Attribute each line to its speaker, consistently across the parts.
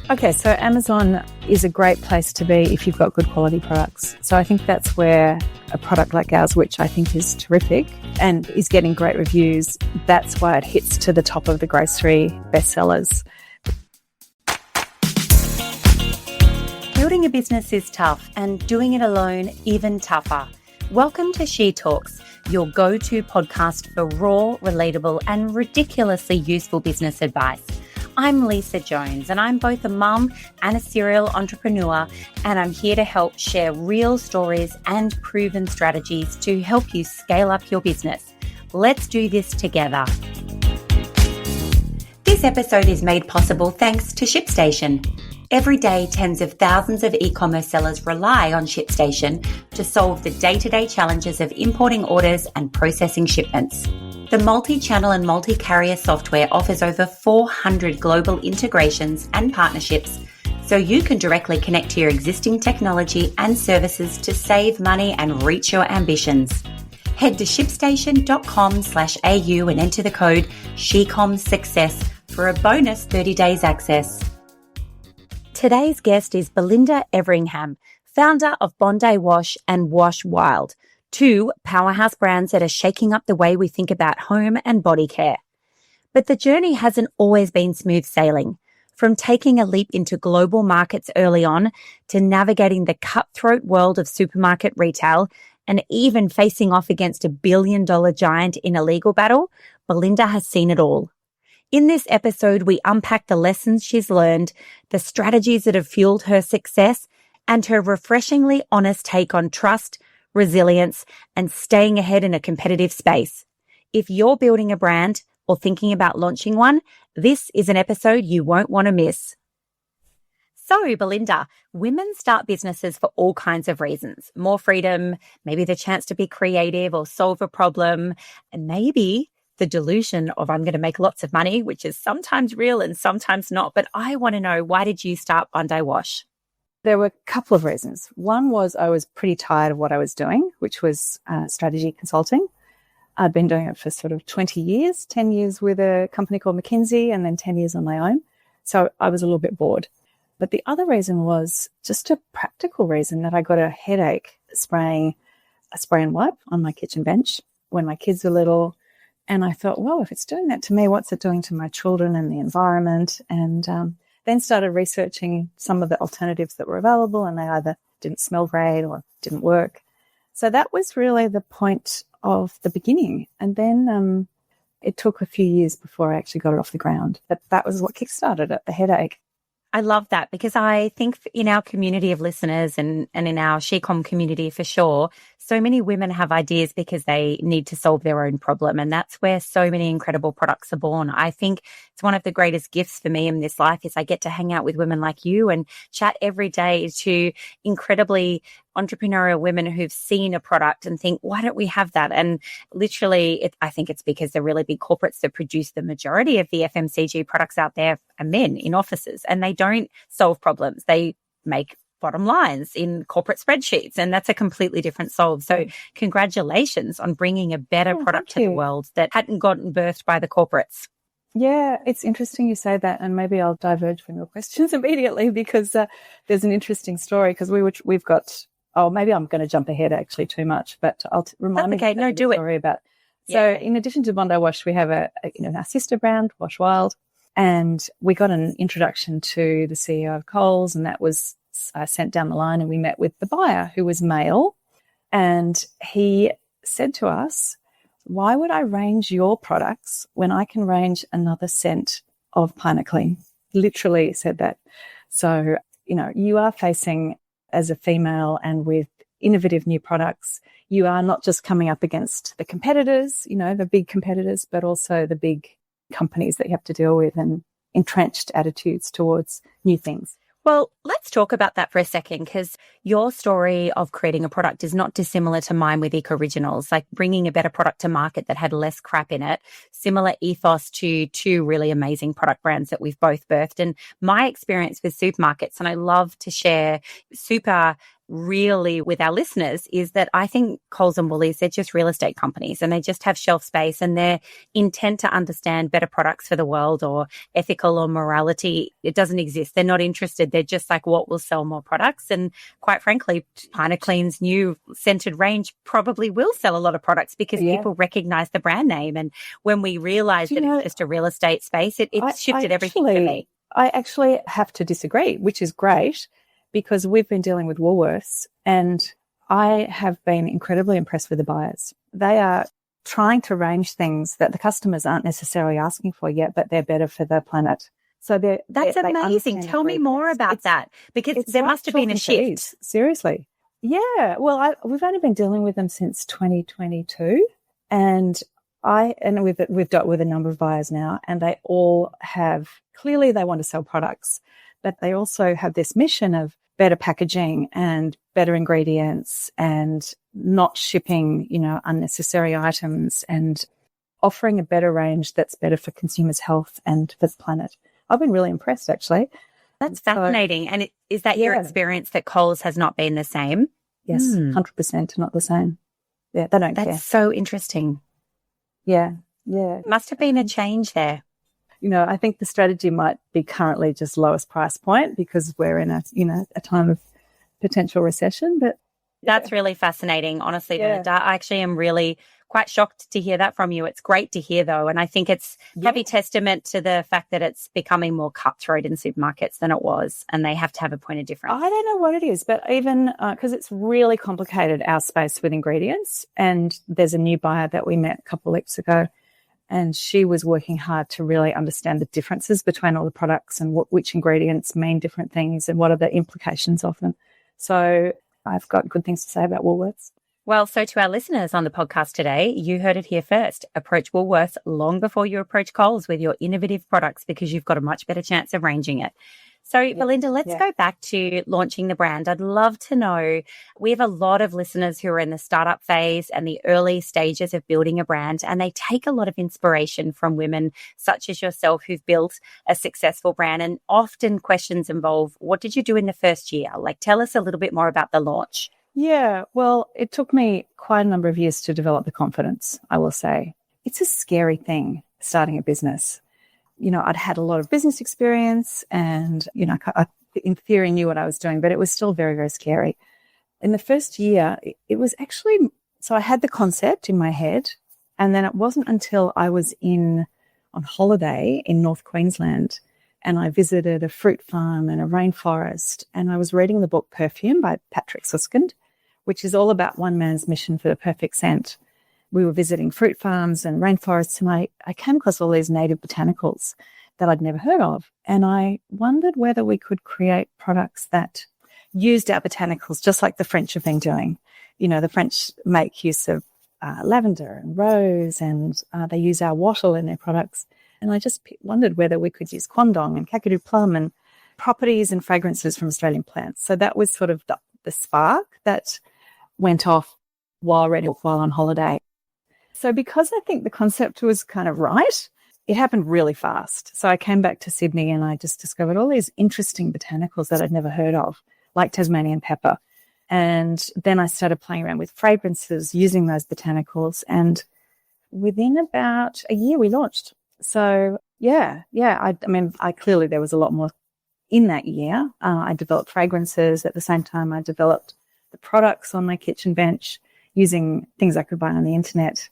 Speaker 1: Okay, so Amazon is a great place to be if you've got good quality products. So I think that's where a product like ours, which I think is terrific and is getting great reviews, that's why it hits to the top of the grocery bestsellers.
Speaker 2: Building a business is tough and doing it alone even tougher. Welcome to She Talks, your go-to podcast for raw, relatable and ridiculously useful business advice. I'm Lisa Jones and I'm both a mum and a serial entrepreneur, and I'm here to help share real stories and proven strategies to help you scale up your business. Let's do this together. This episode is made possible thanks to ShipStation. Every day, tens of thousands of e-commerce sellers rely on ShipStation to solve the day-to-day challenges of importing orders and processing shipments. The multi-channel and multi-carrier software offers over 400 global integrations and partnerships, so you can directly connect to your existing technology and services to save money and reach your ambitions. Head to shipstation.com/au and enter the code SHECOMSUCCESS for a bonus 30 days access. Today's guest is Belinda Everingham, founder of Bondi Wash and Wash Wild, two powerhouse brands that are shaking up the way we think about home and body care. But the journey hasn't always been smooth sailing. From taking a leap into global markets early on to navigating the cutthroat world of supermarket retail and even facing off against a billion-dollar giant in a legal battle, Belinda has seen it all. In this episode, we unpack the lessons she's learned, the strategies that have fueled her success, and her refreshingly honest take on trust, resilience, and staying ahead in a competitive space. If you're building a brand or thinking about launching one, this is an episode you won't want to miss. So, Belinda, women start businesses for all kinds of reasons. More freedom, maybe the chance to be creative or solve a problem, and maybe the delusion of I'm going to make lots of money, which is sometimes real and sometimes not. But I want to know, why did you start Bondi Wash?
Speaker 1: There were a couple of reasons. One was I was pretty tired of what I was doing, which was strategy consulting. I'd been doing it for sort of 20 years, 10 years with a company called McKinsey and then 10 years on my own. So I was a little bit bored. But the other reason was just a practical reason, that I got a headache spraying a spray and wipe on my kitchen bench when my kids were little. And I thought, well, if it's doing that to me, what's it doing to my children and the environment? And then started researching some of the alternatives that were available, and they either didn't smell great or didn't work. So that was really the point of the beginning. And then it took a few years before I actually got it off the ground. But that was what kickstarted it, the headache.
Speaker 2: I love that, because I think in our community of listeners and in our SheCom community for sure, so many women have ideas because they need to solve their own problem. And that's where so many incredible products are born. I think it's one of the greatest gifts for me in this life is I get to hang out with women like you and chat every day to incredibly entrepreneurial women who've seen a product and think, why don't we have that? And literally, I think it's because the really big corporates that produce the majority of the FMCG products out there are men in offices, and they don't solve problems. They make bottom lines in corporate spreadsheets, and that's a completely different solve. So congratulations on bringing a better product to the world that hadn't gotten birthed by the corporates.
Speaker 1: Yeah, it's interesting you say that, and maybe I'll diverge from your questions immediately because there's an interesting story, because we've got, maybe I'm going to jump ahead actually too much, but I'll remind me.
Speaker 2: Okay, no, do it.
Speaker 1: Story about. So in addition to Bondi Wash, we have our sister brand, Wash Wild, and we got an introduction to the CEO of Coles, and that was sent down the line, and we met with the buyer, who was male, and he said to us, why would I range your products when I can range another scent of Pinaclean? Literally said that. So, you are facing, as a female and with innovative new products, you are not just coming up against the competitors, the big competitors, but also the big companies that you have to deal with and entrenched attitudes towards new things.
Speaker 2: Well, let's talk about that for a second, because your story of creating a product is not dissimilar to mine with Eco Originals, like bringing a better product to market that had less crap in it, similar ethos to two really amazing product brands that we've both birthed. And my experience with supermarkets, and I love to share super really with our listeners is that I think Coles and Woolies, they're just real estate companies and they just have shelf space, and their intent to understand better products for the world or ethical or morality, it doesn't exist. They're not interested. They're just like, what will sell more products? And quite frankly, China Clean's new scented range probably will sell a lot of products because people recognize the brand name. And when we realize that it's just a real estate space, it shifted everything for me.
Speaker 1: I actually have to disagree, which is great, because we've been dealing with Woolworths and I have been incredibly impressed with the buyers. They are trying to range things that the customers aren't necessarily asking for yet, but they're better for the planet. So
Speaker 2: that's amazing. Tell me more about that, because there must have been a shift.
Speaker 1: Seriously. Yeah. Well, we've only been dealing with them since 2022, and we've dealt with a number of buyers now, and they all have, clearly they want to sell products, but they also have this mission of better packaging and better ingredients and not shipping, unnecessary items, and offering a better range that's better for consumers' health and for the planet. I've been really impressed, actually.
Speaker 2: That's fascinating. And is that your experience that Coles has not been the same?
Speaker 1: Yes, 100% not the same. Yeah, they don't care.
Speaker 2: That's so interesting.
Speaker 1: Yeah.
Speaker 2: Must have been a change there.
Speaker 1: I think the strategy might be currently just lowest price point because we're in a time of potential recession. But
Speaker 2: that's really fascinating, honestly, Belinda. I actually am really quite shocked to hear that from you. It's great to hear, though, and I think it's probably testament to the fact that it's becoming more cutthroat in supermarkets than it was, and they have to have a point of difference.
Speaker 1: I don't know what it is, but even because it's really complicated, our space with ingredients, and there's a new buyer that we met a couple of weeks ago, and she was working hard to really understand the differences between all the products and which ingredients mean different things and what are the implications of them. So I've got good things to say about Woolworths.
Speaker 2: Well, so to our listeners on the podcast today, you heard it here first. Approach Woolworths long before you approach Coles with your innovative products, because you've got a much better chance of ranging it. So, Belinda, let's go back to launching the brand. I'd love to know, we have a lot of listeners who are in the startup phase and the early stages of building a brand, and they take a lot of inspiration from women such as yourself who've built a successful brand. And often questions involve, what did you do in the first year? Like, tell us a little bit more about the launch.
Speaker 1: Yeah, well, it took me quite a number of years to develop the confidence, I will say. It's a scary thing, starting a business. I'd had a lot of business experience and, I in theory knew what I was doing, but it was still very, very scary. In the first year, it was actually, so I had the concept in my head, and then it wasn't until I was on holiday in North Queensland and I visited a fruit farm and a rainforest, and I was reading the book Perfume by Patrick Suskind, which is all about one man's mission for the perfect scent. We were visiting fruit farms and rainforests, and I came across all these native botanicals that I'd never heard of. And I wondered whether we could create products that used our botanicals just like the French have been doing. The French make use of lavender and rose, and they use our wattle in their products. And I just wondered whether we could use quandong and kakadu plum and properties and fragrances from Australian plants. So that was sort of the spark that went off while on holiday. So because I think the concept was kind of right, it happened really fast. So I came back to Sydney and I just discovered all these interesting botanicals that I'd never heard of, like Tasmanian pepper. And then I started playing around with fragrances using those botanicals. And within about a year, we launched. So, I clearly there was a lot more in that year. I developed fragrances. At the same time, I developed the products on my kitchen bench using things I could buy on the internet.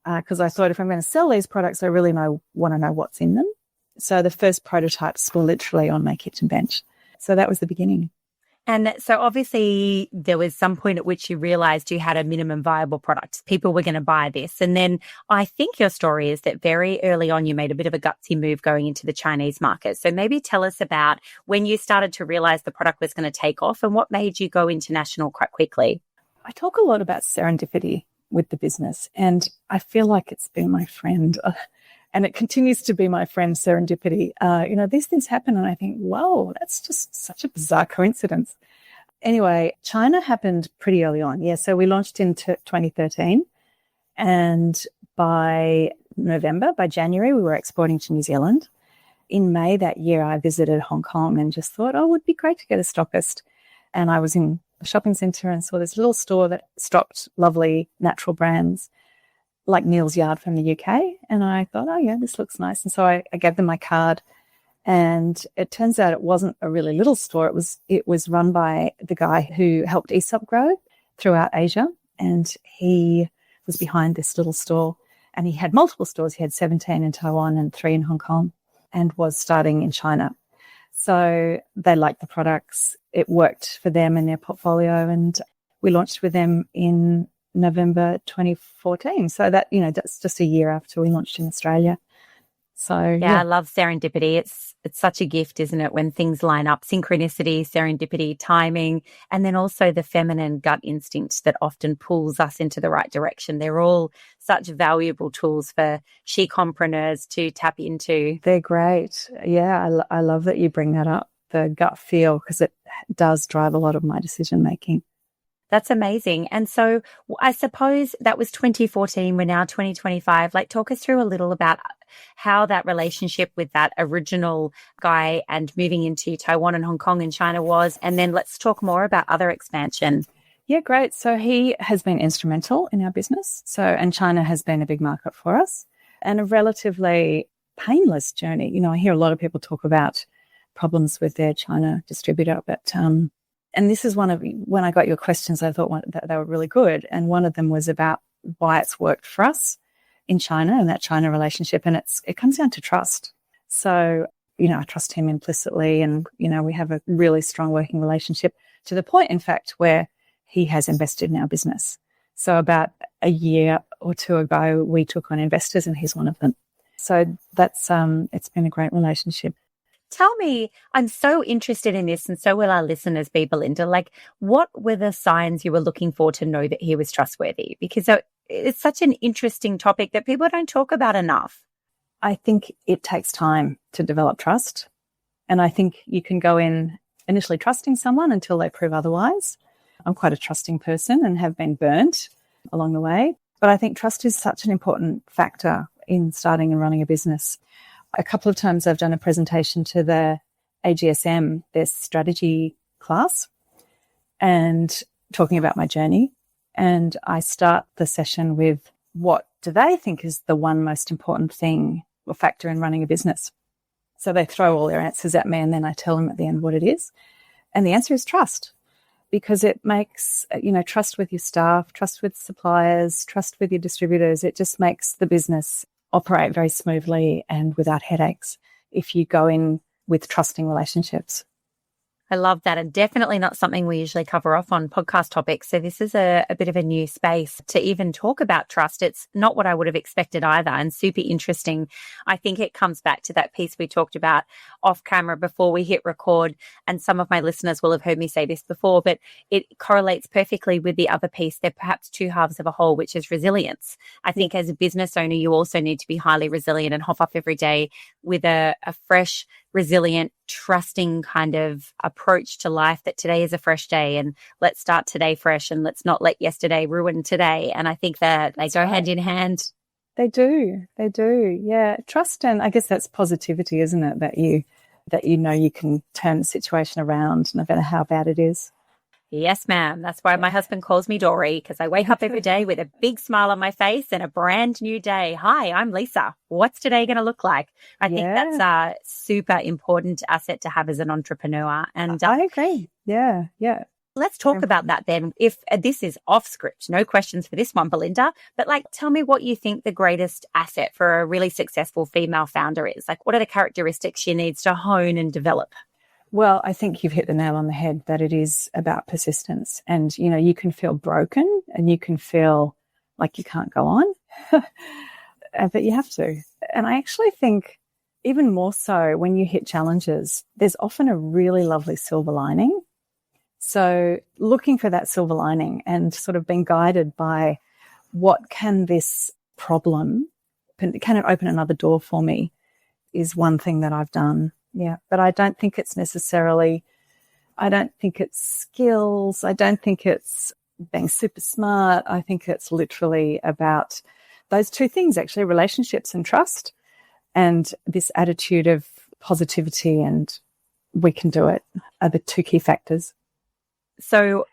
Speaker 1: Because I thought if I'm going to sell these products, I really want to know what's in them. So the first prototypes were literally on my kitchen bench. So that was the beginning.
Speaker 2: And so obviously there was some point at which you realized you had a minimum viable product. People were going to buy this. And then I think your story is that very early on you made a bit of a gutsy move going into the Chinese market. So maybe tell us about when you started to realize the product was going to take off and what made you go international quite quickly.
Speaker 1: I talk a lot about serendipity with the business, and I feel like it's been my friend. And it continues to be my friend, serendipity. These things happen and I think, whoa, that's just such a bizarre coincidence. Anyway, China happened pretty early on. Yeah, so we launched in 2013. And by January, we were exporting to New Zealand. In May that year, I visited Hong Kong and just thought, it would be great to get a stockist. And I was in shopping centre and saw this little store that stocked lovely natural brands like Neil's Yard from the UK. And I thought, oh, yeah, this looks nice. And so I gave them my card. And it turns out it wasn't a really little store. It was run by the guy who helped Aesop grow throughout Asia. And he was behind this little store. And he had multiple stores. He had 17 in Taiwan and 3 in Hong Kong and was starting in China. So they liked the products. It worked for them in their portfolio. And we launched with them in November 2014. So that's just a year after we launched in Australia. So
Speaker 2: yeah, I love serendipity. It's such a gift, isn't it, when things line up? Synchronicity, serendipity, timing, and then also the feminine gut instinct that often pulls us into the right direction. They're all such valuable tools for chic-compreneurs to tap into.
Speaker 1: They're great. Yeah, I love that you bring that up, the gut feel, because it does drive a lot of my decision making.
Speaker 2: That's amazing. And so I suppose that was 2014. We're now 2025. Like, talk us through a little about how that relationship with that original guy and moving into Taiwan and Hong Kong and China was. And then let's talk more about other expansion.
Speaker 1: Yeah, great. So he has been instrumental in our business. And China has been a big market for us and a relatively painless journey. I hear a lot of people talk about problems with their China distributor, but and this is when I got your questions, I thought that they were really good. And one of them was about why it's worked for us in China and that China relationship. And it comes down to trust. So, I trust him implicitly and, we have a really strong working relationship to the point, in fact, where he has invested in our business. So about a year or two ago, we took on investors and he's one of them. So that's, it's been a great relationship.
Speaker 2: Tell me, I'm so interested in this, and so will our listeners be, Belinda. Like, what were the signs you were looking for to know that he was trustworthy? Because it's such an interesting topic that people don't talk about enough.
Speaker 1: I think it takes time to develop trust. And I think you can go in initially trusting someone until they prove otherwise. I'm quite a trusting person and have been burnt along the way. But I think trust is such an important factor in starting and running a business. A couple of times I've done a presentation to the AGSM, their strategy class, and talking about my journey. And I start the session with, what do they think is the one most important thing or factor in running a business? So they throw all their answers at me and then I tell them at the end what it is. And the answer is trust, because it makes, trust with your staff, trust with suppliers, trust with your distributors. It just makes the business operate very smoothly and without headaches if you go in with trusting relationships.
Speaker 2: I love that, and definitely not something we usually cover off on podcast topics. So this is a bit of a new space to even talk about trust. It's not what I would have expected either, and super interesting. I think it comes back to that piece we talked about off camera before we hit record, and some of my listeners will have heard me say this before, but it correlates perfectly with the other piece. They're perhaps two halves of a whole, which is resilience. I think as a business owner, you also need to be highly resilient and hop up every day with a fresh, resilient, trusting kind of approach to life, that today is a fresh day and let's start today fresh and let's not let yesterday ruin today. And I think that they go hand in hand.
Speaker 1: They do. Yeah. Trust, and I guess that's positivity, isn't it? That you can turn the situation around no matter how bad it is.
Speaker 2: Yes, ma'am. That's why my husband calls me Dory, because I wake up every day with a big smile on my face and a brand new day. Hi, I'm Lisa. What's today going to look like? I think that's a super important asset to have as an entrepreneur. And
Speaker 1: I agree. Yeah.
Speaker 2: Let's talk about that then. If this is off script, no questions for this one, Belinda, but tell me what you think the greatest asset for a really successful female founder is. What are the characteristics she needs to hone and develop?
Speaker 1: Well, I think you've hit the nail on the head, that it is about persistence. And, you can feel broken and you can feel like you can't go on, but you have to. And I actually think even more so when you hit challenges, there's often a really lovely silver lining. So looking for that silver lining and sort of being guided by, what can this problem, can it open another door for me, is one thing that I've done. Yeah, but I don't think it's skills. I don't think it's being super smart. I think it's literally about those two things, actually, relationships and trust, and this attitude of positivity and we can do it are the two key factors.
Speaker 2: So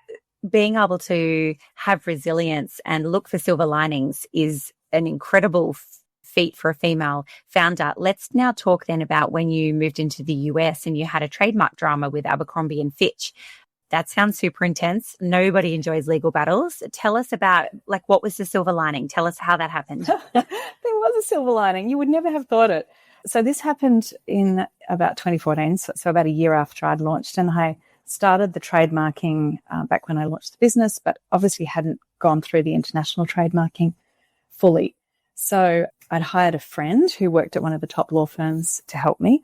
Speaker 2: being able to have resilience and look for silver linings is an incredible feat for a female founder. Let's now talk then about when you moved into the US and you had a trademark drama with Abercrombie and Fitch. That sounds super intense. Nobody enjoys legal battles. Tell us about, like, what was the silver lining? Tell us how that happened.
Speaker 1: There was a silver lining. You would never have thought it. So this happened in about 2014, so about a year after I'd launched, and I started the trademarking back when I launched the business, but obviously hadn't gone through the international trademarking fully. So I'd hired a friend who worked at one of the top law firms to help me.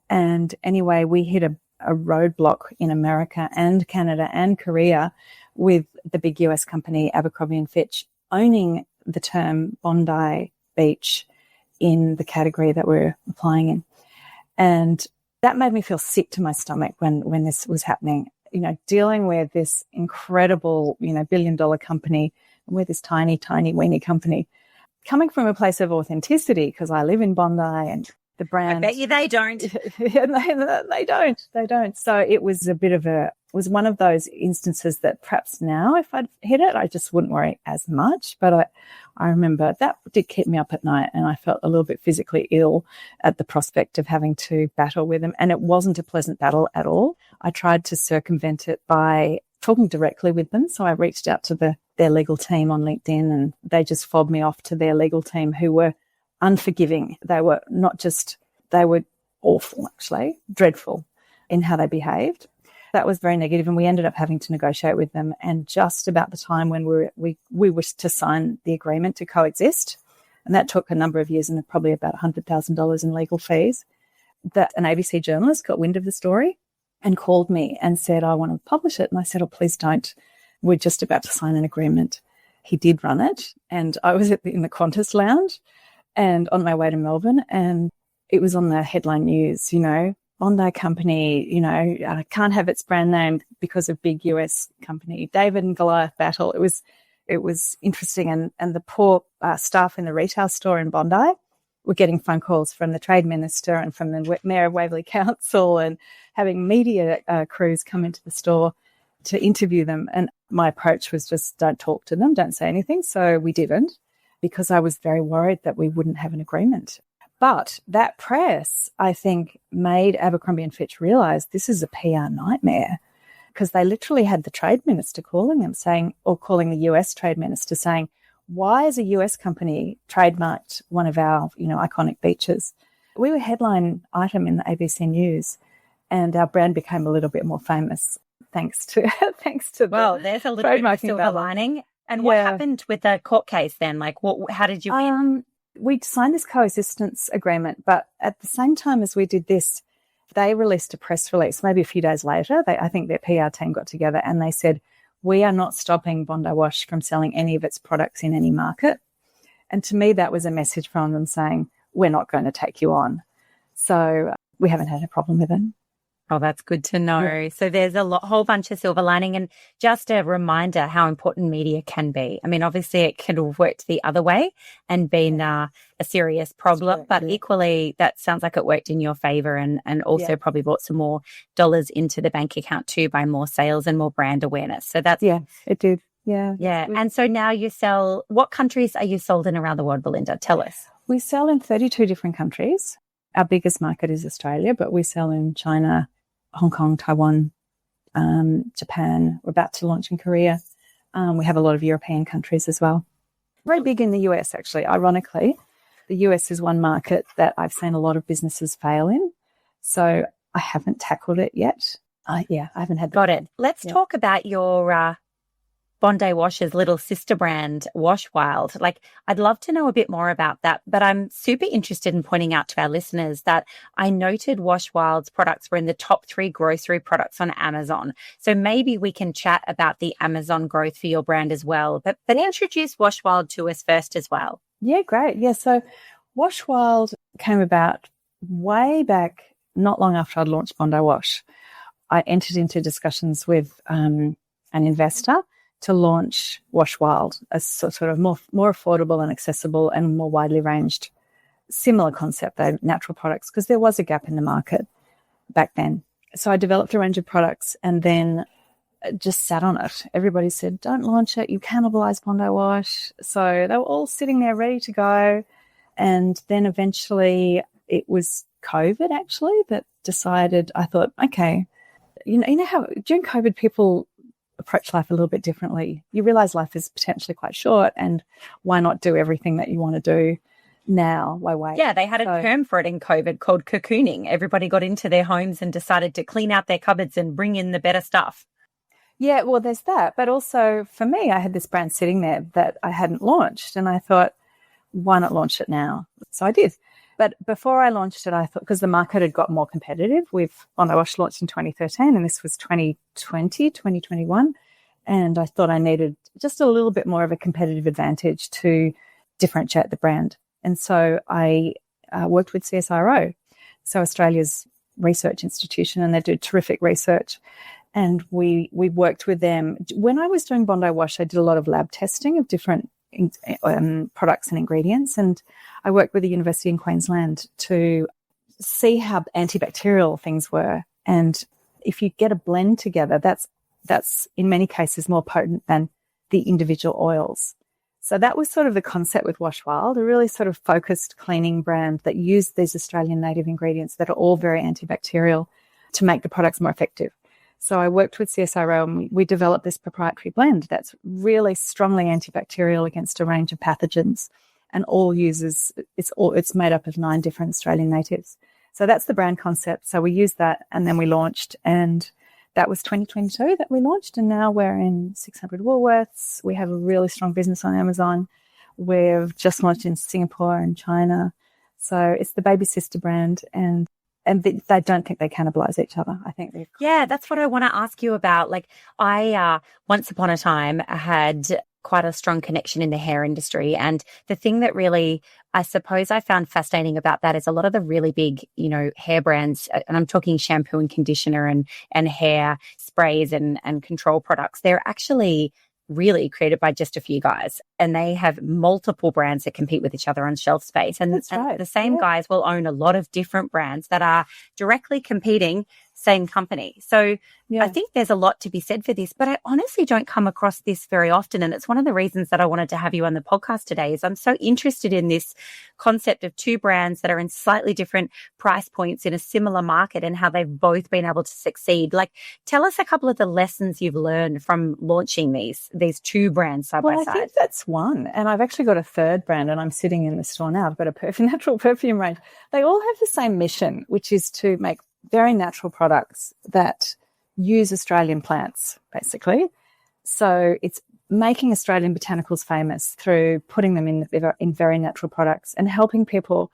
Speaker 1: And anyway, we hit a roadblock in America and Canada and Korea with the big US company Abercrombie and Fitch owning the term Bondi Beach in the category that we're applying in. And that made me feel sick to my stomach when this was happening. You know, dealing with this incredible, billion-dollar company, and we're this tiny, tiny, weeny company, coming from a place of authenticity, because I live in Bondi and the brand.
Speaker 2: I bet you they don't.
Speaker 1: They don't. So it was was one of those instances that perhaps now if I'd hit it, I just wouldn't worry as much. But I remember that did keep me up at night, and I felt a little bit physically ill at the prospect of having to battle with them. And it wasn't a pleasant battle at all. I tried to circumvent it by talking directly with them. So I reached out to their legal team on LinkedIn, and they just fobbed me off to their legal team, who were unforgiving. They were they were awful, actually, dreadful in how they behaved. That was very negative, and we ended up having to negotiate with them. And just about the time when we were to sign the agreement to coexist, and that took a number of years and probably about $100,000 in legal fees, that an ABC journalist got wind of the story and called me and said, I want to publish it. And I said, oh, please don't. We're just about to sign an agreement. He did run it, and I was in the Qantas lounge and on my way to Melbourne, and it was on the headline news, Bondi company, can't have its brand name because of big US company, David and Goliath battle. It was interesting. And the poor staff in the retail store in Bondi were getting phone calls from the Trade Minister and from the Mayor of Waverley Council, and having media crews come into the store to interview them. And my approach was just don't talk to them, don't say anything. So we didn't, because I was very worried that we wouldn't have an agreement. But that press, I think, made Abercrombie and Fitch realise this is a PR nightmare, because they literally had the Trade Minister calling them calling the US Trade Minister saying, why is a US company trademarked one of our, iconic beaches? We were headline item in the ABC News, and our brand became a little bit more famous thanks to
Speaker 2: there's a little bit of silver lining. And what happened with the court case then? Like, how did you win?
Speaker 1: We signed this coexistence agreement, but at the same time as we did this, they released a press release maybe a few days later. I think their PR team got together and they said, we are not stopping Bondi Wash from selling any of its products in any market. And to me, that was a message from them saying, we're not going to take you on. So we haven't had a problem with it.
Speaker 2: Oh, that's good to know. Yeah. So there's a whole bunch of silver lining, and just a reminder how important media can be. I mean, obviously it could have worked the other way and been a serious problem, but equally that sounds like it worked in your favor, and also probably brought some more dollars into the bank account too by more sales and more brand awareness. So that's...
Speaker 1: Yeah, it did. Yeah.
Speaker 2: Yeah. And so now you sell... What countries are you sold in around the world, Belinda? Tell us.
Speaker 1: We sell in 32 different countries. Our biggest market is Australia, but we sell in China, Hong Kong, Taiwan, Japan. We're about to launch in Korea. We have a lot of European countries as well. Very big in the US, actually. Ironically, the US is one market that I've seen a lot of businesses fail in. So I haven't tackled it yet. I haven't had.
Speaker 2: Got it. Let's talk about your Bondi Wash's little sister brand, Wash Wild. Like, I'd love to know a bit more about that, but I'm super interested in pointing out to our listeners that I noted Wash Wild's products were in the top 3 grocery products on Amazon. So maybe we can chat about the Amazon growth for your brand as well, but introduce Wash Wild to us first as well.
Speaker 1: Yeah, great. Yeah, so Wash Wild came about way back, not long after I'd launched Bondi Wash. I entered into discussions with an investor to launch Wash Wild, a sort of more affordable and accessible and more widely ranged, similar concept, though, natural products, because there was a gap in the market back then. So I developed a range of products, and then just sat on it. Everybody said, don't launch it, you cannibalize Bondi Wash. So they were all sitting there ready to go. And then eventually it was COVID actually that decided, I thought, okay, you know how during COVID people approach life a little bit differently. You realize life is potentially quite short, and why not do everything that you want to do now? Why wait?
Speaker 2: Yeah, they had a term for it in COVID called cocooning. Everybody got into their homes and decided to clean out their cupboards and bring in the better stuff.
Speaker 1: Yeah, well, there's that. But also for me, I had this brand sitting there that I hadn't launched, and I thought, why not launch it now? So I did. But before I launched it, I thought, because the market had got more competitive, Bondi Wash launched in 2013 and this was 2021. And I thought I needed just a little bit more of a competitive advantage to differentiate the brand. And so I worked with CSIRO, so Australia's research institution, and they do terrific research. And we worked with them. When I was doing Bondi Wash, I did a lot of lab testing of different products and ingredients, and I worked with the University in Queensland to see how antibacterial things were. And if you get a blend together, that's in many cases more potent than the individual oils. So that was sort of the concept with Wash Wild, a really sort of focused cleaning brand that used these Australian native ingredients that are all very antibacterial to make the products more effective. So I worked with CSIRO and we developed this proprietary blend that's really strongly antibacterial against a range of pathogens, and all uses, it's made up of 9 different Australian natives. So that's the brand concept. So we used that and then we launched, and that was 2022 that we launched, and now we're in 600 Woolworths. We have a really strong business on Amazon. We've just launched in Singapore and China. So it's the baby sister brand, and they don't think they cannibalize each other. I think they're...
Speaker 2: Yeah, that's what I want to ask you about. Like, I once upon a time had quite a strong connection in the hair industry, and the thing that really, I suppose, I found fascinating about that is a lot of the really big, hair brands, and I'm talking shampoo and conditioner and hair sprays and control products, they're actually really created by just a few guys, and they have multiple brands that compete with each other on shelf space. And,
Speaker 1: That's right.
Speaker 2: The same guys will own a lot of different brands that are directly competing, same company. So I think there's a lot to be said for this, but I honestly don't come across this very often. And it's one of the reasons that I wanted to have you on the podcast today is I'm so interested in this concept of 2 brands that are in slightly different price points in a similar market and how they've both been able to succeed. Like, tell us a couple of the lessons you've learned from launching these 2 brands side by side.
Speaker 1: I think that's one. And I've actually got a third brand, and I'm sitting in the store now. I've got a natural perfume range. They all have the same mission, which is to make very natural products that use Australian plants, basically. So it's making Australian botanicals famous through putting them in very natural products and helping people,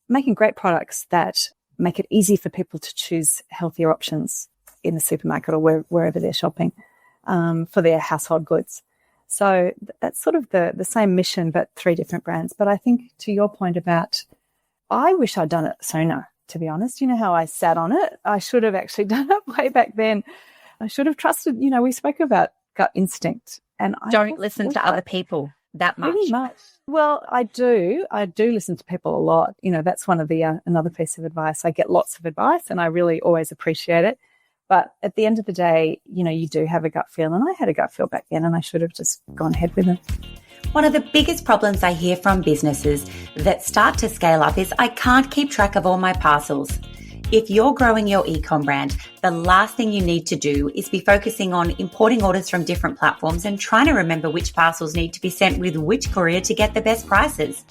Speaker 1: making great products that make it easy for people to choose healthier options in the supermarket or wherever they're shopping for their household goods. So that's sort of the same mission, but 3 different brands. But I think to your point about, I wish I'd done it sooner, to be honest. You know how I sat on it? I should have actually done it way back then. I should have trusted, we spoke about gut instinct. And I
Speaker 2: don't listen to other people that much.
Speaker 1: Pretty much. Well, I do listen to people a lot. That's one of the, another piece of advice. I get lots of advice and I really always appreciate it. But at the end of the day, you do have a gut feel, and I had a gut feel back then, and I should have just gone ahead with it.
Speaker 2: One of the biggest problems I hear from businesses that start to scale up is I can't keep track of all my parcels. If you're growing your e-com brand, the last thing you need to do is be focusing on importing orders from different platforms and trying to remember which parcels need to be sent with which courier to get the best prices.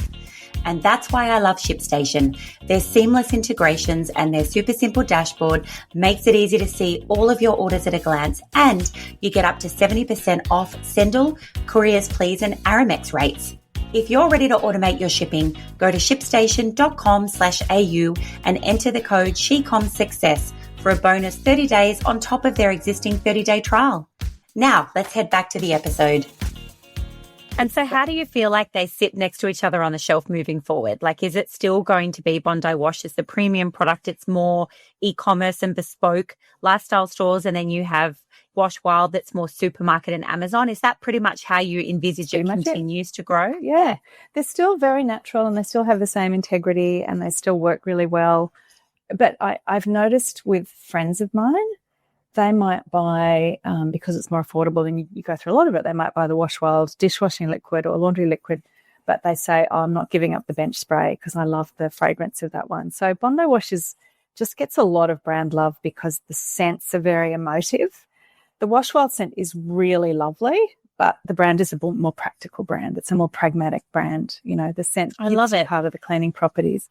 Speaker 2: And that's why I love ShipStation. Their seamless integrations and their super simple dashboard makes it easy to see all of your orders at a glance, and you get up to 70% off Sendle, Couriers Please and Aramex rates. If you're ready to automate your shipping, go to shipstation.com/au and enter the code SheComSuccess for a bonus 30 days on top of their existing 30-day trial. Now, let's head back to the episode. And so how do you feel like they sit next to each other on the shelf moving forward? Like, is it still going to be Bondi Wash as the premium product? It's more e-commerce and bespoke lifestyle stores, and then you have Wash Wild that's more supermarket and Amazon. Is that pretty much how you envisage it continues to grow?
Speaker 1: Yeah. They're still very natural and they still have the same integrity and they still work really well. But I've noticed with friends of mine they might buy, because it's more affordable and you go through a lot of it, they might buy the Wash Wild dishwashing liquid or laundry liquid, but they say, oh, I'm not giving up the bench spray because I love the fragrance of that one. So Bondi Wash just gets a lot of brand love because the scents are very emotive. The Wash Wild scent is really lovely, but the brand is a more practical brand. It's a more pragmatic brand. You know, the scent
Speaker 2: I love it.
Speaker 1: Part of the cleaning properties.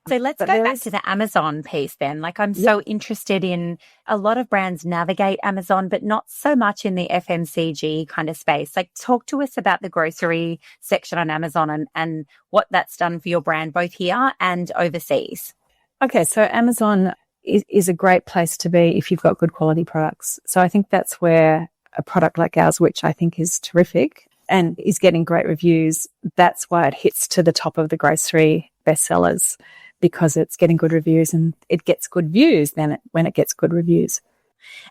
Speaker 2: So let's go back to the Amazon piece then. Like, I'm so interested in, a lot of brands navigate Amazon, but not so much in the FMCG kind of space. Like, talk to us about the grocery section on Amazon and what that's done for your brand, both here and overseas.
Speaker 1: Okay, so Amazon is a great place to be if you've got good quality products. So I think that's where a product like ours, which I think is terrific and is getting great reviews, that's why it hits to the top of the grocery bestsellers, because it's getting good reviews and it gets good views when it gets good reviews.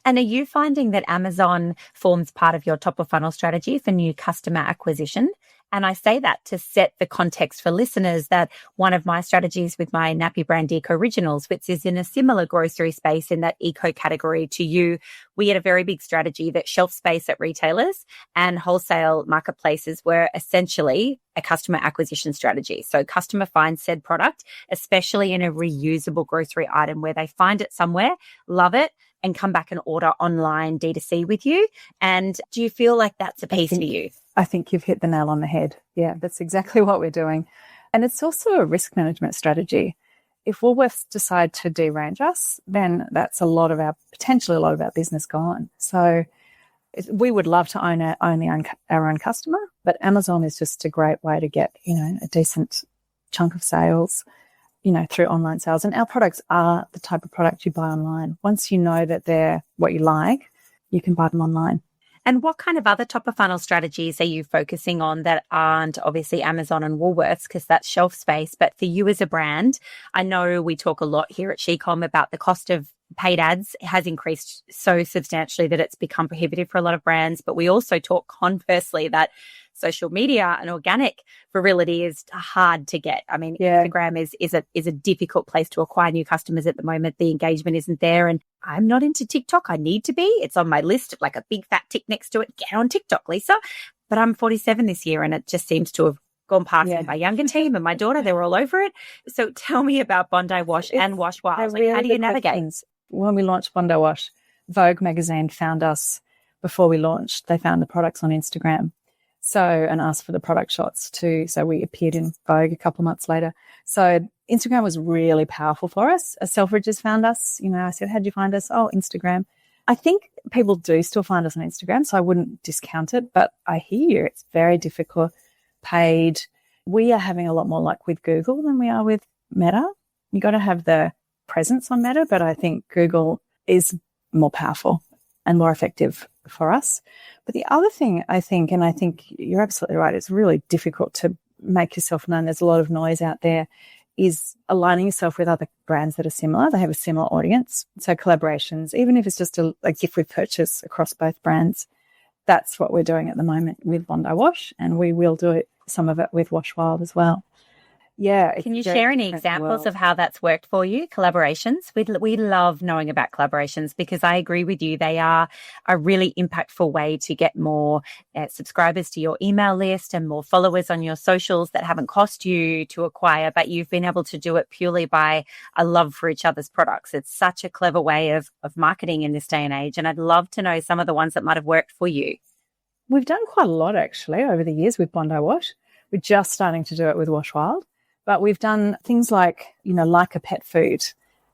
Speaker 2: And are you finding that Amazon forms part of your top of funnel strategy for new customer acquisition? And I say that to set the context for listeners that one of my strategies with my nappy brand Eco Originals, which is in a similar grocery space in that eco category to you, we had a very big strategy that shelf space at retailers and wholesale marketplaces were essentially a customer acquisition strategy. So customer finds said product, especially in a reusable grocery item where they find it somewhere, love it, and come back and order online D2C with you. And do you feel like that's a piece for you?
Speaker 1: I think you've hit the nail on the head. Yeah, that's exactly what we're doing. And it's also a risk management strategy. If Woolworths decide to derange us, then that's potentially a lot of our business gone. So we would love to own our own customer, but Amazon is just a great way to get, a decent chunk of sales, through online sales. And our products are the type of product you buy online. Once you know that they're what you like, you can buy them online.
Speaker 2: And what kind of other top of funnel strategies are you focusing on that aren't obviously Amazon and Woolworths, because that's shelf space, but for you as a brand? I know we talk a lot here at SheCom about the cost of paid ads has increased so substantially that it's become prohibitive for a lot of brands, but we also talk conversely that social media and organic virility is hard to get. I mean, Instagram is a difficult place to acquire new customers at the moment. The engagement isn't there, and I'm not into TikTok. I need to be. It's on my list, like a big fat tick next to it. Get on TikTok, Lisa. But I'm 47 this year, and it just seems to have gone past my younger team and my daughter. They were all over it. So tell me about Bondi Wash and Wash Wild. Like, how do you navigate? Questions.
Speaker 1: When we launched Bondi Wash, Vogue magazine found us before we launched. They found the products on Instagram. And asked for the product shots too. So we appeared in Vogue a couple of months later. So Instagram was really powerful for us. Selfridges found us. I said, how'd you find us? Oh, Instagram. I think people do still find us on Instagram, so I wouldn't discount it. But I hear you, it's very difficult. Paid. We are having a lot more luck with Google than we are with Meta. You got to have the presence on Meta, but I think Google is more powerful and more effective for us. But the other thing I think you're absolutely right, it's really difficult to make yourself known. There's a lot of noise out there, is aligning yourself with other brands that are similar. They have a similar audience. So collaborations, even if it's just a gift with purchase across both brands, that's what we're doing at the moment with Bondi Wash, and we will do some of it with Wash Wild as well. Yeah.
Speaker 2: Can you share any examples of how that's worked for you? Collaborations. We love knowing about collaborations because I agree with you. They are a really impactful way to get more subscribers to your email list and more followers on your socials that haven't cost you to acquire, but you've been able to do it purely by a love for each other's products. It's such a clever way of marketing in this day and age. And I'd love to know some of the ones that might have worked for you.
Speaker 1: We've done quite a lot actually over the years with Bondi Wash. We're just starting to do it with Wash Wild. But we've done things like, like a pet food,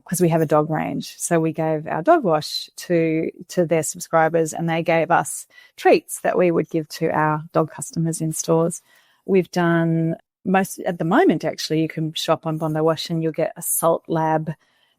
Speaker 1: because we have a dog range. So we gave our dog wash to their subscribers, and they gave us treats that we would give to our dog customers in stores. We've done at the moment, actually, you can shop on Bondi Wash and you'll get a Salt Lab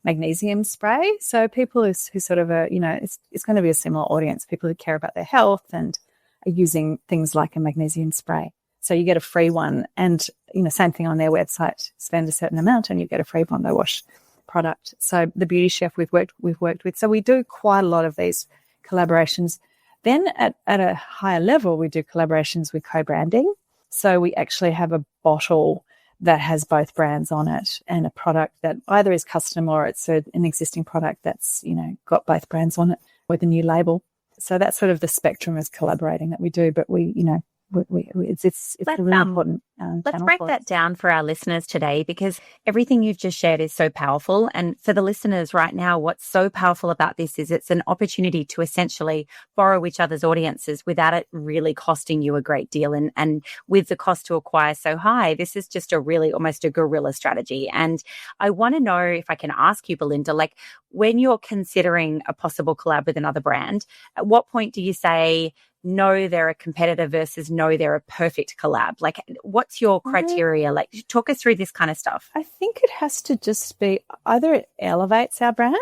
Speaker 1: magnesium spray. So people who sort of it's going to be a similar audience, people who care about their health and are using things like a magnesium spray. So you get a free one, and same thing on their website. Spend a certain amount, and you get a free Bondi Wash product. So the Beauty Chef we've worked with. So we do quite a lot of these collaborations. Then at a higher level, we do collaborations with co-branding. So we actually have a bottle that has both brands on it, and a product that either is custom or it's an existing product that's, got both brands on it with a new label. So that's sort of the spectrum of collaborating that we do, but it's a really important
Speaker 2: let's break that down for our listeners today, because everything you've just shared is so powerful. And for the listeners right now, what's so powerful about this is it's an opportunity to essentially borrow each other's audiences without it really costing you a great deal. And with the cost to acquire so high, this is just almost a guerrilla strategy. And I want to know, if I can ask you, Belinda, like, when you're considering a possible collab with another brand, at what point do you say, no, they're a competitor versus no, they're a perfect collab? Like, what's your criteria? Like, talk us through this kind of stuff.
Speaker 1: I think it has to just be either it elevates our brand.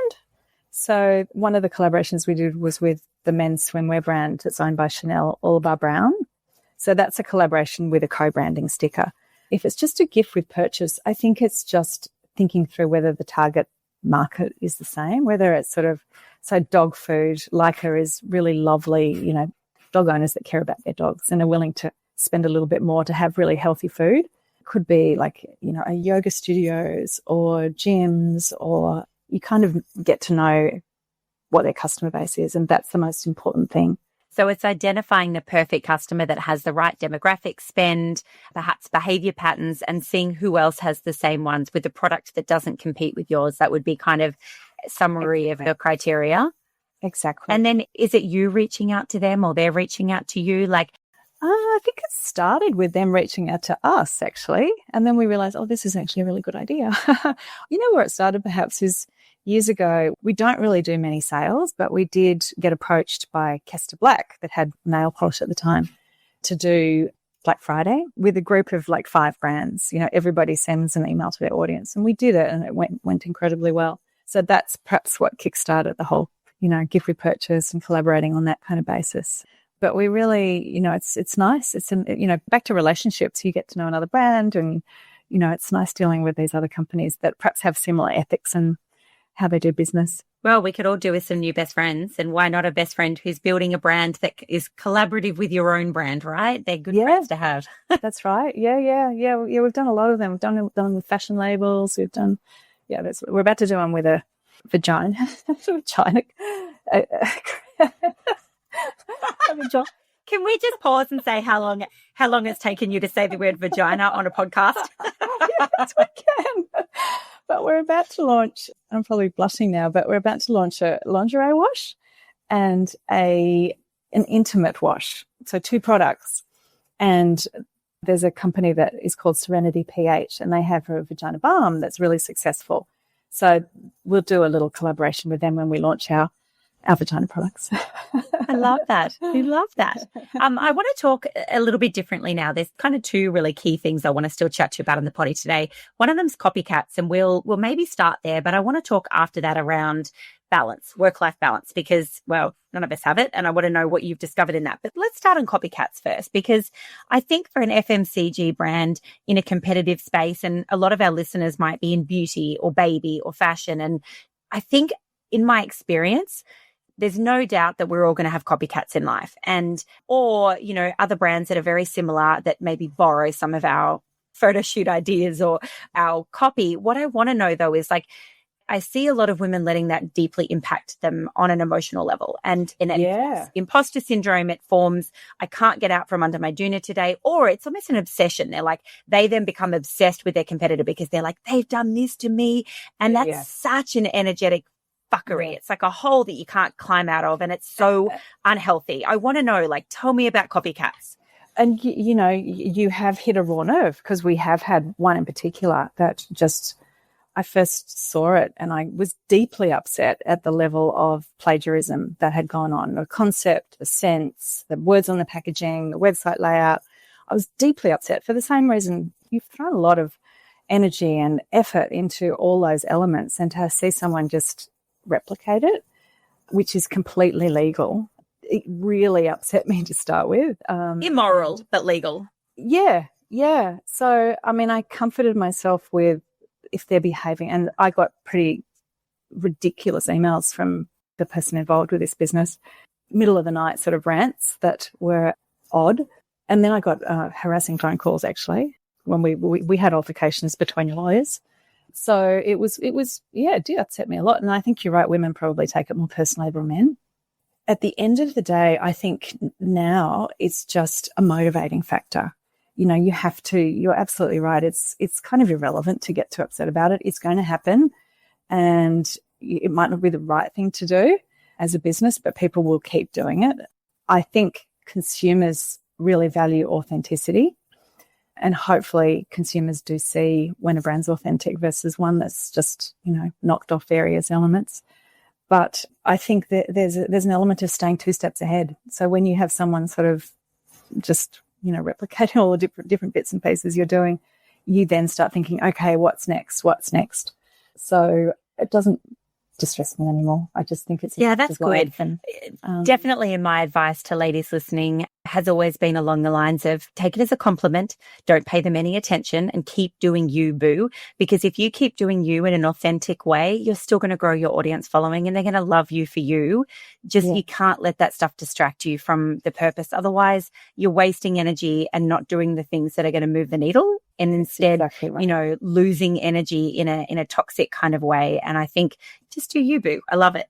Speaker 1: So one of the collaborations we did was with the men's swimwear brand that's owned by Chanel, All Bar Brown. So that's a collaboration with a co-branding sticker. If it's just a gift with purchase, I think it's just thinking through whether the target market is the same, whether it's sort of, so dog food, Leica is really lovely, dog owners that care about their dogs and are willing to spend a little bit more to have really healthy food. It could be like, a yoga studios or gyms, or you kind of get to know what their customer base is. And that's the most important thing.
Speaker 2: So it's identifying the perfect customer that has the right demographic, spend, perhaps behavior patterns, and seeing who else has the same ones with a product that doesn't compete with yours. That would be kind of a summary of your criteria.
Speaker 1: Exactly.
Speaker 2: And then is it you reaching out to them or they're reaching out to you? Like,
Speaker 1: I think it started with them reaching out to us, actually. And then we realized, this is actually a really good idea. Where it started perhaps is years ago. We don't really do many sales, but we did get approached by Kester Black, that had nail polish at the time, to do Black Friday with a group of like 5 brands. Everybody sends an email to their audience, and we did it, and it went incredibly well. So that's perhaps what kickstarted the whole, gift with purchase and collaborating on that kind of basis. But we really, it's nice. It's, back to relationships. You get to know another brand, and, it's nice dealing with these other companies that perhaps have similar ethics and how they do business.
Speaker 2: Well, we could all do with some new best friends, and why not a best friend who's building a brand that is collaborative with your own brand, right? They're good friends to have.
Speaker 1: That's right. Yeah. We've done a lot of them. We've done with fashion labels. We've done, we're about to do one with a vagina.
Speaker 2: Can we just pause and say how long it's taken you to say the word vagina on a podcast?
Speaker 1: Yes, we can. But we're about to launch, I'm probably blushing now, but we're about to launch a lingerie wash and an intimate wash. So 2 products. And there's a company that is called Serenity pH, and they have a vagina balm that's really successful. So we'll do a little collaboration with them when we launch our vagina products.
Speaker 2: I love that. We love that. I want to talk a little bit differently now. There's kind of 2 really key things I want to still chat to you about in the potty today. One of them's copycats, and we'll maybe start there, but I want to talk after that around balance, work-life balance, because, well, none of us have it, and I want to know what you've discovered in that. But let's start on copycats first, because I think for an FMCG brand in a competitive space, and a lot of our listeners might be in beauty or baby or fashion, and I think in my experience, there's no doubt that we're all going to have copycats in life, or other brands that are very similar that maybe borrow some of our photo shoot ideas or our copy. What I want to know though is, like, I see a lot of women letting that deeply impact them on an emotional level, and imposter syndrome. It forms, I can't get out from under my doona today, or it's almost an obsession. They then become obsessed with their competitor because they're like, they've done this to me, and that's such an energetic fuckery. It's like a hole that you can't climb out of, and it's so unhealthy. I want to know, tell me about copycats.
Speaker 1: And, you have hit a raw nerve, because we have had one in particular that just, I first saw it and I was deeply upset at the level of plagiarism that had gone on, the concept, the sense, the words on the packaging, the website layout. I was deeply upset for the same reason. You've thrown a lot of energy and effort into all those elements, and to see someone just replicate it, which is completely legal, it really upset me to start with.
Speaker 2: Immoral, but legal.
Speaker 1: Yeah. So, I comforted myself with, if they're behaving, and I got pretty ridiculous emails from the person involved with this business, middle of the night sort of rants that were odd. And then I got harassing phone calls, actually, when we had altercations between lawyers. So it did upset me a lot. And I think you're right, women probably take it more personally than men. At the end of the day, I think now it's just a motivating factor. You're absolutely right. It's kind of irrelevant to get too upset about it. It's going to happen, and it might not be the right thing to do as a business, but people will keep doing it. I think consumers really value authenticity, and hopefully consumers do see when a brand's authentic versus one that's just, knocked off various elements. But I think that there's an element of staying 2 steps ahead. So when you have someone sort of just, replicating all the different bits and pieces you're doing, you then start thinking, okay, what's next? So it doesn't distress me anymore. I just think it's
Speaker 2: that's good. And, definitely, in my advice to ladies listening has always been along the lines of take it as a compliment, don't pay them any attention, and keep doing you, boo. Because if you keep doing you in an authentic way, you're still going to grow your audience following, and they're going to love you for you. You can't let that stuff distract you from the purpose. Otherwise, you're wasting energy and not doing the things that are going to move the needle. And instead, exactly right. Losing energy in a toxic kind of way. And I think just do you, boo. I love it.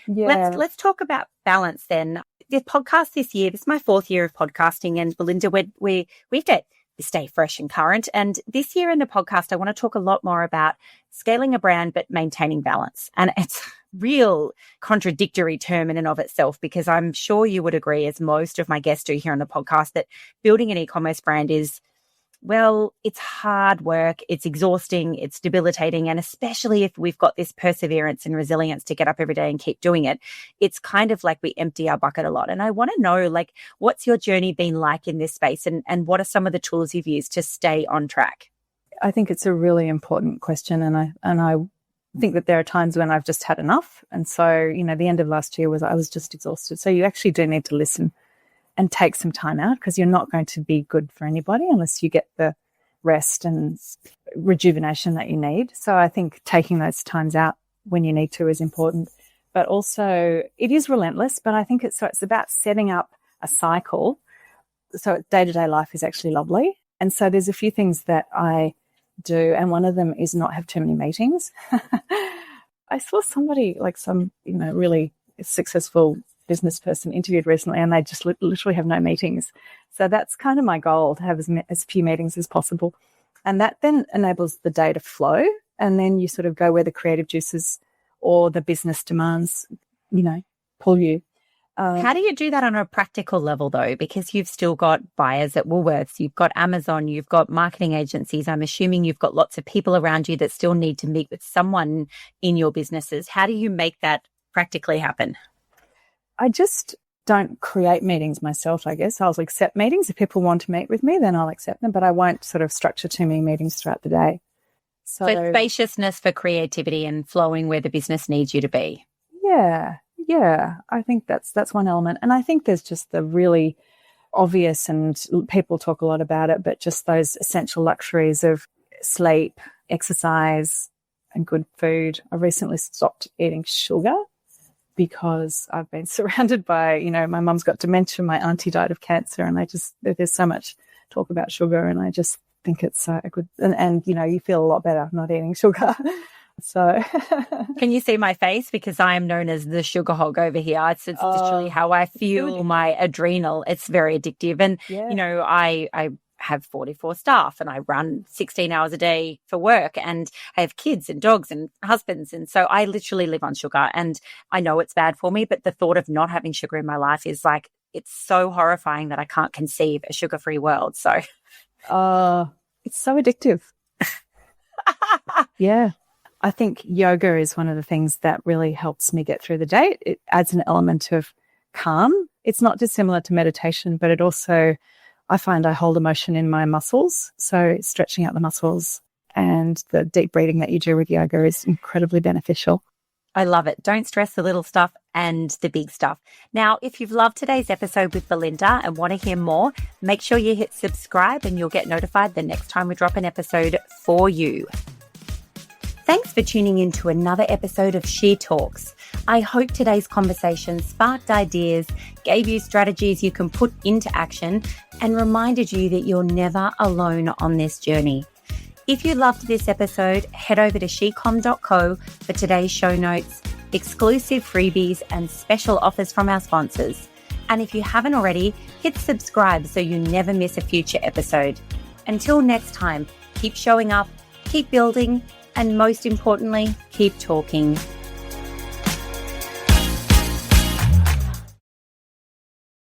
Speaker 1: Yeah.
Speaker 2: Let's talk about balance then. The podcast this year, this is my 4th year of podcasting, and Belinda, we have to stay fresh and current. And this year in the podcast, I want to talk a lot more about scaling a brand but maintaining balance. And it's a real contradictory term in and of itself, because I'm sure you would agree, as most of my guests do here on the podcast, that building an e-commerce brand is, well, it's hard work, it's exhausting, it's debilitating, and especially if we've got this perseverance and resilience to get up every day and keep doing it, it's kind of like we empty our bucket a lot. And I want to know, what's your journey been like in this space, and what are some of the tools you've used to stay on track?
Speaker 1: I think it's a really important question, and I think that there are times when I've just had enough. And so, the end of last year I was just exhausted. So you actually do need to listen and take some time out, because you're not going to be good for anybody unless you get the rest and rejuvenation that you need. So I think taking those times out when you need to is important. But also it is relentless, but I think it's about setting up a cycle. So day-to-day life is actually lovely. And so there's a few things that I do, and one of them is not have too many meetings. I saw somebody, some, really successful business person interviewed recently, and they just literally have no meetings. So that's kind of my goal, to have as few meetings as possible. And that then enables the day to flow, and then you sort of go where the creative juices or the business demands, pull you.
Speaker 2: How do you do that on a practical level, though? Because you've still got buyers at Woolworths, you've got Amazon, you've got marketing agencies. I'm assuming you've got lots of people around you that still need to meet with someone in your businesses. How do you make that practically happen?
Speaker 1: I just don't create meetings myself, I guess. I'll accept meetings. If people want to meet with me, then I'll accept them, but I won't sort of structure too many meetings throughout the day.
Speaker 2: So spaciousness for creativity and flowing where the business needs you to be.
Speaker 1: Yeah. I think that's one element. And I think there's just the really obvious, and people talk a lot about it, but just those essential luxuries of sleep, exercise, and good food. I recently stopped eating sugar, because I've been surrounded by, my mum's got dementia, my auntie died of cancer, and there's so much talk about sugar, and I just think it's a good, and you feel a lot better not eating sugar. So
Speaker 2: can you see my face? Because I am known as the sugar hog over here. It's literally how I fuel my adrenal. It's very addictive. And, I have 44 staff, and I run 16 hours a day for work, and I have kids and dogs and husbands. And so I literally live on sugar, and I know it's bad for me, but the thought of not having sugar in my life is it's so horrifying that I can't conceive a sugar-free world. So
Speaker 1: it's so addictive. Yeah. I think yoga is one of the things that really helps me get through the day. It adds an element of calm. It's not dissimilar to meditation, but it also, I find I hold emotion in my muscles. So stretching out the muscles and the deep breathing that you do with yoga is incredibly beneficial.
Speaker 2: I love it. Don't stress the little stuff and the big stuff. Now, if you've loved today's episode with Belinda and want to hear more, make sure you hit subscribe, and you'll get notified the next time we drop an episode for you. Thanks for tuning in to another episode of She Talks. I hope today's conversation sparked ideas, gave you strategies you can put into action, and reminded you that you're never alone on this journey. If you loved this episode, head over to shecom.co for today's show notes, exclusive freebies, and special offers from our sponsors. And if you haven't already, hit subscribe so you never miss a future episode. Until next time, keep showing up, keep building, and most importantly, keep talking.